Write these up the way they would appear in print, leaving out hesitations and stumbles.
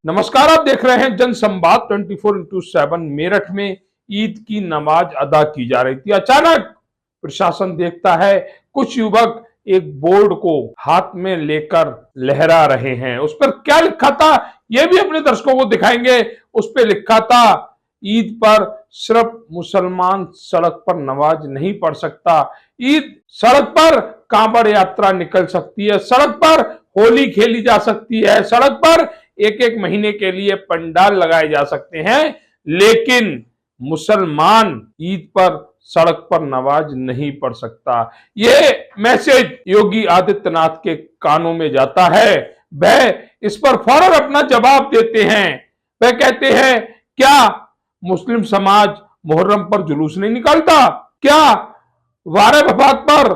नमस्कार, आप देख रहे हैं जनसंवाद 24x7। मेरठ में ईद की नमाज अदा की जा रही थी। अचानक प्रशासन देखता है कुछ युवक एक बोर्ड को हाथ में लेकर लहरा रहे हैं। उस पर क्या लिखा था यह भी अपने दर्शकों को दिखाएंगे। उस पर लिखा था, ईद पर सिर्फ मुसलमान सड़क पर नमाज नहीं पढ़ सकता। ईद सड़क पर कांवड़ यात्रा निकल सकती है, सड़क पर होली खेली जा सकती है, सड़क पर एक एक महीने के लिए पंडाल लगाए जा सकते हैं, लेकिन मुसलमान ईद पर सड़क पर नमाज नहीं पढ़ सकता। यह मैसेज योगी आदित्यनाथ के कानों में जाता है। वह इस पर फौरन अपना जवाब देते हैं। वह कहते हैं, क्या मुस्लिम समाज मुहर्रम पर जुलूस नहीं निकालता? क्या वारे वफात पर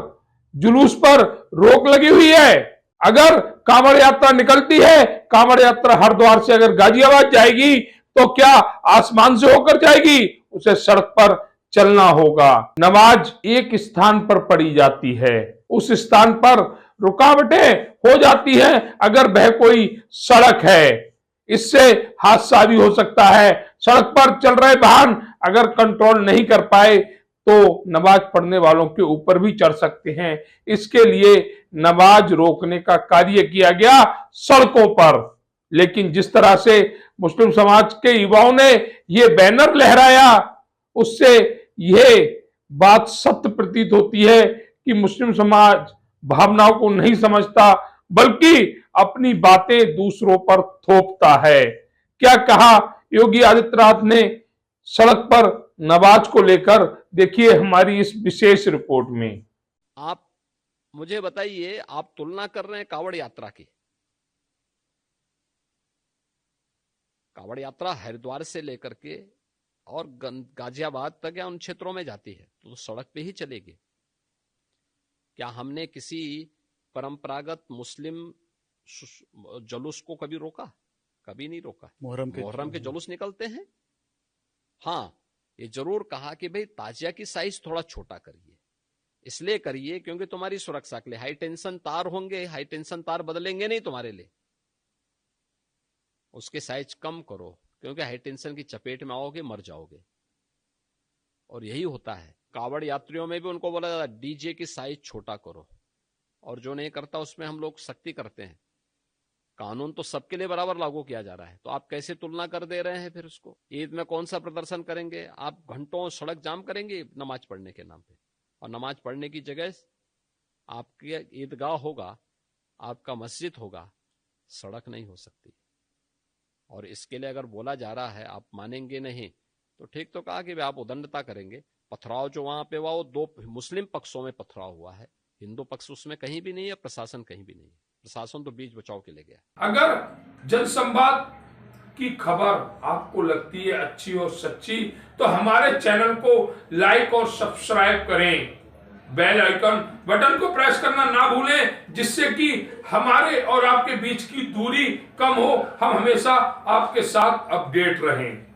जुलूस पर रोक लगी हुई है? अगर कांवड़ यात्रा निकलती है, कांवड़ यात्रा हरिद्वार से अगर गाजियाबाद जाएगी तो क्या आसमान से होकर जाएगी? उसे सड़क पर चलना होगा। नमाज एक स्थान पर पढ़ी जाती है, उस स्थान पर रुकावटें हो जाती हैं अगर वह कोई सड़क है। इससे हादसा भी हो सकता है। सड़क पर चल रहे वाहन अगर कंट्रोल नहीं कर पाए तो नमाज पढ़ने वालों के ऊपर भी चढ़ सकते हैं। इसके लिए नमाज रोकने का कार्य किया गया सड़कों पर। लेकिन जिस तरह से मुस्लिम समाज के युवाओं ने ये बैनर लहराया, उससे यह बात सत्य प्रतीत होती है कि मुस्लिम समाज भावनाओं को नहीं समझता, बल्कि अपनी बातें दूसरों पर थोपता है। क्या कहा योगी आदित्यनाथ ने सड़क पर नमाज को लेकर, देखिए हमारी इस विशेष रिपोर्ट में। आप मुझे बताइए, आप तुलना कर रहे हैं कांवड़ यात्रा की। कांवड़ यात्रा हरिद्वार से लेकर के और गाजियाबाद तक या उन क्षेत्रों में जाती है तो सड़क पे ही चलेगी। क्या हमने किसी परंपरागत मुस्लिम जुलूस को कभी रोका? कभी नहीं रोका। मुहर्रम के जुलूस निकलते हैं। हाँ, ये जरूर कहा कि भाई ताजिया की साइज थोड़ा छोटा करिए। इसलिए करिए क्योंकि तुम्हारी सुरक्षा के लिए हाई टेंशन तार होंगे, हाई टेंशन तार बदलेंगे नहीं तुम्हारे लिए, उसके साइज कम करो क्योंकि हाई टेंशन की चपेट में आओगे मर जाओगे। और यही होता है। कांवड़ यात्रियों में भी उनको बोला जाता है डीजे की साइज छोटा करो, और जो नहीं करता उसमें हम लोग सख्ती करते हैं। कानून तो सबके लिए बराबर लागू किया जा रहा है, तो आप कैसे तुलना कर दे रहे हैं? फिर उसको ईद में कौन सा प्रदर्शन करेंगे? आप घंटों सड़क जाम करेंगे नमाज पढ़ने के नाम पे, और नमाज पढ़ने की जगह आपके ईदगाह होगा, आपका मस्जिद होगा, सड़क नहीं हो सकती। और इसके लिए अगर बोला जा रहा है आप मानेंगे नहीं, तो ठीक तो कहा कि आप उदंडता करेंगे। पथराव जो वहां पे हुआ वो दो मुस्लिम पक्षों में पथराव हुआ है, हिंदू पक्ष उसमें कहीं भी नहीं है, प्रशासन कहीं भी नहीं है। प्रशासन तो बीच बचाव के लिए गया। अगर जनसंवाद की खबर आपको लगती है अच्छी और सच्ची, तो हमारे चैनल को लाइक और सब्सक्राइब करें। बेल आइकन बटन को प्रेस करना ना भूलें, जिससे कि हमारे और आपके बीच की दूरी कम हो, हम हमेशा आपके साथ अपडेट रहें।